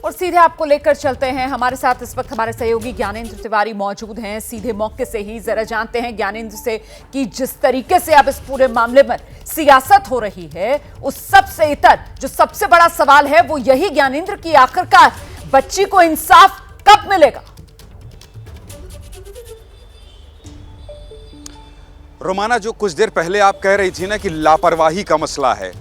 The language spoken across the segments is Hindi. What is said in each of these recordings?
और सीधे आपको लेकर चलते हैं। हमारे साथ इस वक्त हमारे सहयोगी ज्ञानेंद्र तिवारी मौजूद हैं। सीधे मौके से ही जरा जानते हैं ज्ञानेंद्र से कि जिस तरीके से अब इस पूरे मामले में सियासत हो रही है, उस सबसे इतर जो सबसे बड़ा सवाल है वो यही ज्ञानेंद्र की आखिरकार बच्ची को इंसाफ कब मिलेगा। रोमाना, जो कुछ देर पहले आप कह रही थी ना कि लापरवाही का मसला है,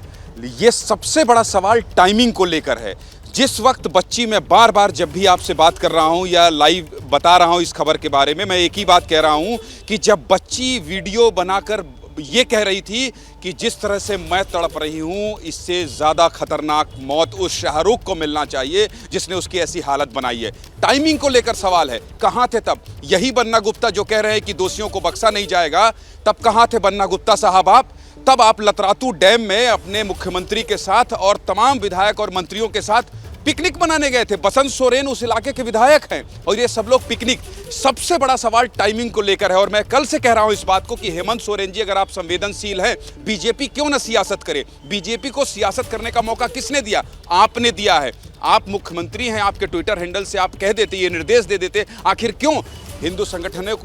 ये सबसे बड़ा सवाल टाइमिंग को लेकर है। जिस वक्त बच्ची, मैं बार बार जब भी आपसे बात कर रहा हूं या लाइव बता रहा हूं इस खबर के बारे में, मैं एक ही बात कह रहा हूं कि जब बच्ची वीडियो बनाकर ये कह रही थी कि जिस तरह से मैं तड़प रही हूं, इससे ज़्यादा खतरनाक मौत उस शाहरुख को मिलना चाहिए जिसने उसकी ऐसी हालत बनाई है। टाइमिंग को लेकर सवाल है, कहाँ थे तब? यही बन्ना गुप्ता जो कह रहे हैं कि दोषियों को बख्शा नहीं जाएगा, तब कहाँ थे बन्ना गुप्ता साहब आप? तब आप लतरातू डैम में अपने मुख्यमंत्री के साथ और तमाम विधायक और मंत्रियों के साथ पिकनिक मनाने गए थे। बसंत सोरेन उस इलाके के विधायक हैं और ये सब लोग पिकनिक। सबसे बड़ा सवाल टाइमिंग को लेकर है और मैं कल से कह रहा हूं इस बात को कि हेमंत सोरेन जी, अगर आप संवेदनशील हैं, बीजेपी क्यों ना सियासत करे? बीजेपी को सियासत करने का मौका किसने दिया? आपने दिया है। आप मुख्यमंत्री हैं, आपके ट्विटर हैंडल से आप कह देते, ये निर्देश दे देते। आखिर क्यों हिंदू संगठनों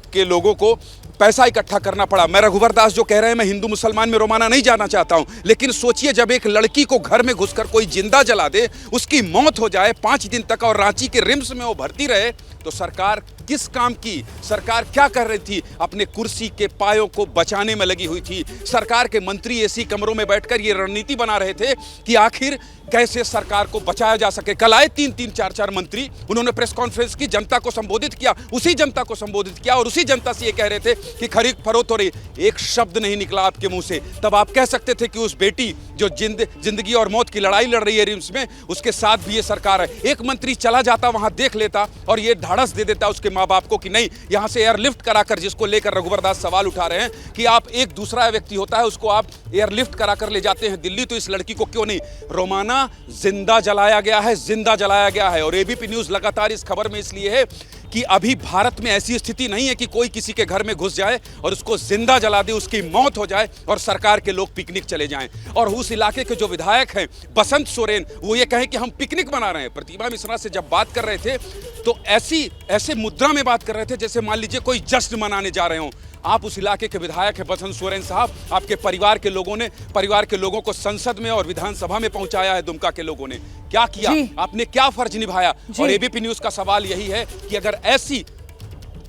के लोगों को पैसा इकट्ठा करना पड़ा? मैं रघुवर दास जो कह रहे हैं, मैं हिंदू मुसलमान में रोमाना नहीं जाना चाहता हूं, लेकिन सोचिए जब एक लड़की को घर में घुसकर कोई जिंदा जला दे, उसकी मौत हो जाए 5 दिन तक और रांची के रिम्स में वो भर्ती रहे, तो सरकार किस काम की? सरकार क्या कर रही थी? अपने कुर्सी के पायों को बचाने में लगी हुई थी। सरकार के मंत्री एसी कमरों में बैठकर ये रणनीति बना रहे थे कि आखिर कैसे सरकार को बचाया जा सके। कल आए 3-3, 4-4 मंत्री, उन्होंने प्रेस कॉन्फ्रेंस की, जनता को संबोधित किया, उसी जनता को संबोधित किया और उसी जनता से ये कह रहे थे कि खरीद फरोख्त हो रही। एक शब्द नहीं निकला आपके मुंह से। तब आप कह सकते थे कि उस बेटी जो जिंदगी और मौत की लड़ाई लड़ रही है रिम्स में, उसके साथ भी ये सरकार है। एक मंत्री चला जाता, वहां देख लेता और ये ढाढ़स दे देता उसके माँ बाप को कि नहीं, यहां से एयरलिफ्ट कराकर, जिसको लेकर रघुवर दास सवाल उठा रहे हैं कि आप एक दूसरा व्यक्ति होता है उसको आप एयरलिफ्ट कराकर ले जाते हैं दिल्ली, तो इस लड़की को क्यों नहीं? रोमाना, जिंदा जलाया गया है, जिंदा जलाया गया है। और एबीपी न्यूज लगातार इस खबर में इसलिए है कि अभी भारत में ऐसी स्थिति नहीं है कि कोई किसी के घर में घुस जाए और उसको जिंदा जला दे, उसकी मौत हो जाए और सरकार के लोग पिकनिक चले जाएं। और उस इलाके के जो विधायक हैं बसंत सोरेन, वो ये कहें कि हम पिकनिक मना रहे हैं। प्रतिमा मिश्रा से जब बात कर रहे थे तो ऐसे मुद्रा में बात कर रहे थे जैसे मान लीजिए कोई जश्न मनाने जा रहे हों। आप उस इलाके के विधायक हैं बसंत सोरेन साहब, आपके परिवार के लोगों को संसद में और विधानसभा में पहुंचाया है दुमका के लोगों ने। क्या किया आपने? क्या फर्ज निभाया? और एबीपी न्यूज का सवाल यही है कि अगर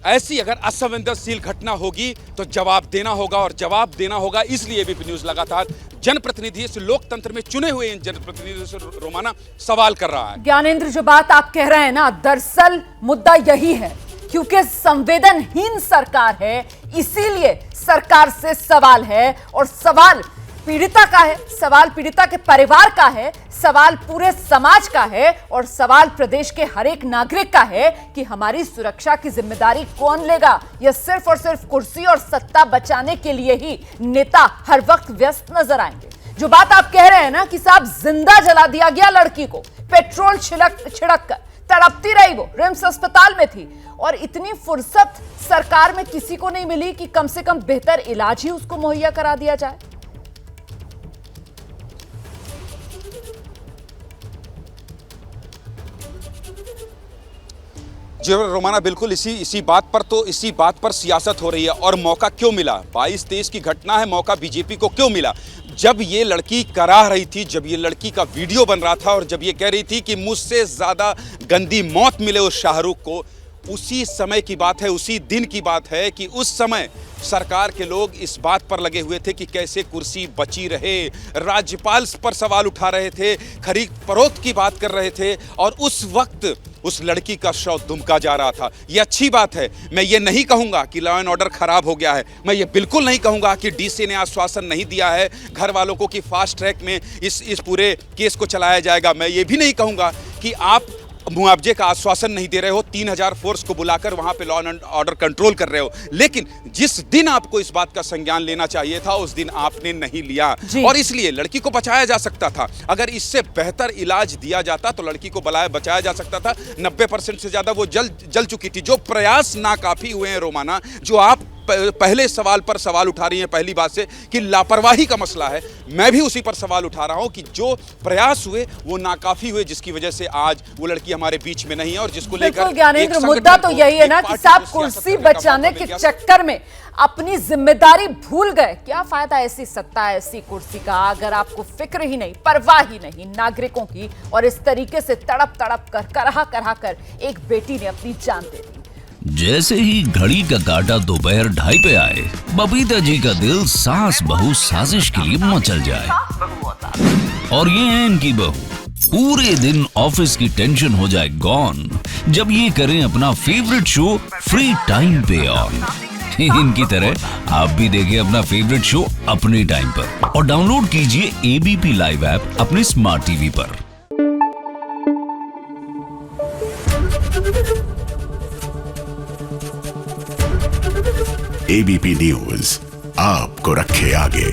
ऐसी अगर असंवेदनशील घटना होगी तो जवाब देना होगा, और जवाब देना होगा। इसलिए एबीपी न्यूज लगातार जनप्रतिनिधि से, लोकतंत्र में चुने हुए इन जनप्रतिनिधियों से रोमाना सवाल कर रहा है। ज्ञानेंद्र, जो बात आप कह रहे हैं ना, दरअसल मुद्दा यही है क्योंकि संवेदनहीन सरकार है, इसीलिए सरकार से सवाल है। और सवाल पीड़िता का है, सवाल पीड़िता के परिवार का है, सवाल पूरे समाज का है और सवाल प्रदेश के हर एक नागरिक का है कि हमारी सुरक्षा की जिम्मेदारी कौन लेगा। यह सिर्फ और सिर्फ कुर्सी और सत्ता बचाने के लिए ही नेता हर वक्त व्यस्त नजर आएंगे। जो बात आप कह रहे हैं ना कि साहब जिंदा जला दिया गया लड़की को, पेट्रोल छिड़क कर तड़पती रही, वो रिम्स अस्पताल में थी और इतनी फुर्सत सरकार में किसी को नहीं मिली कि कम से कम बेहतर इलाज ही उसको मुहैया करा दिया जाए। जी रोमाना, बिल्कुल इसी बात पर सियासत हो रही है। और मौका क्यों मिला? 22-23 की घटना है, मौका बीजेपी को क्यों मिला? जब ये लड़की कराह रही थी, जब ये लड़की का वीडियो बन रहा था और जब ये कह रही थी कि मुझसे ज्यादा गंदी मौत मिले उस शाहरुख को, उसी समय की बात है, उसी दिन की बात है कि उस समय सरकार के लोग इस बात पर लगे हुए थे कि कैसे कुर्सी बची रहे। राज्यपाल पर सवाल उठा रहे थे, खरीद फरोख्त की बात कर रहे थे और उस वक्त उस लड़की का शव दुमका जा रहा था। ये अच्छी बात है। मैं ये नहीं कहूंगा कि लॉ एंड ऑर्डर खराब हो गया है। मैं ये बिल्कुल नहीं कहूंगा कि डीसी ने आश्वासन नहीं दिया है घर वालों को कि फास्ट ट्रैक में इस पूरे केस को चलाया जाएगा। मैं ये भी नहीं कहूंगा कि आप मुआवजे का आश्वासन नहीं दे रहे हो, 3000 फोर्स को बुलाकर वहां पे लॉ एंड ऑर्डर कंट्रोल कर रहे हो। लेकिन जिस दिन आपको इस बात का संज्ञान लेना चाहिए था, उस दिन आपने नहीं लिया और इसलिए लड़की को बचाया जा सकता था। अगर इससे बेहतर इलाज दिया जाता तो लड़की को बचाया जा सकता था। 90% से ज्यादा वो जल चुकी थी। जो प्रयास नाकाफी हुए हैं रोमाना, जो आप पहले सवाल पर सवाल उठा रही हैं पहली बात से कि लापरवाही का मसला है, मैं भी उसी पर सवाल उठा रहा हूं कि जो प्रयास हुए वो नाकाफी हुए, जिसकी वजह से आज वो लड़की हमारे बीच में नहीं है और जिसको लेकर बिल्कुल ज्ञानेंद्र, मुद्दा तो यही है ना कि साहब कुर्सी बचाने के चक्कर में अपनी जिम्मेदारी भूल गए। क्या फायदा ऐसी सत्ता, ऐसी कुर्सी का, अगर आपको फिक्र ही नहीं, परवाह ही नहीं नागरिकों की, और इस तरीके से तड़प तड़प कर, करहा कर एक बेटी ने अपनी जान दे दी। जैसे ही घड़ी का काटा दोपहर 2:30 पे आए, बबीता जी का दिल सास बहू साजिश के लिए मचल जाए। और ये है इनकी बहू, पूरे दिन ऑफिस की टेंशन हो जाए गॉन जब ये करें अपना फेवरेट शो फ्री टाइम पे ऑन। इनकी तरह आप भी देखिए अपना फेवरेट शो अपने टाइम पर और डाउनलोड कीजिए एबीपी लाइव ऐप अपने स्मार्ट टीवी पर। एबीपी न्यूज आपको रखे आगे।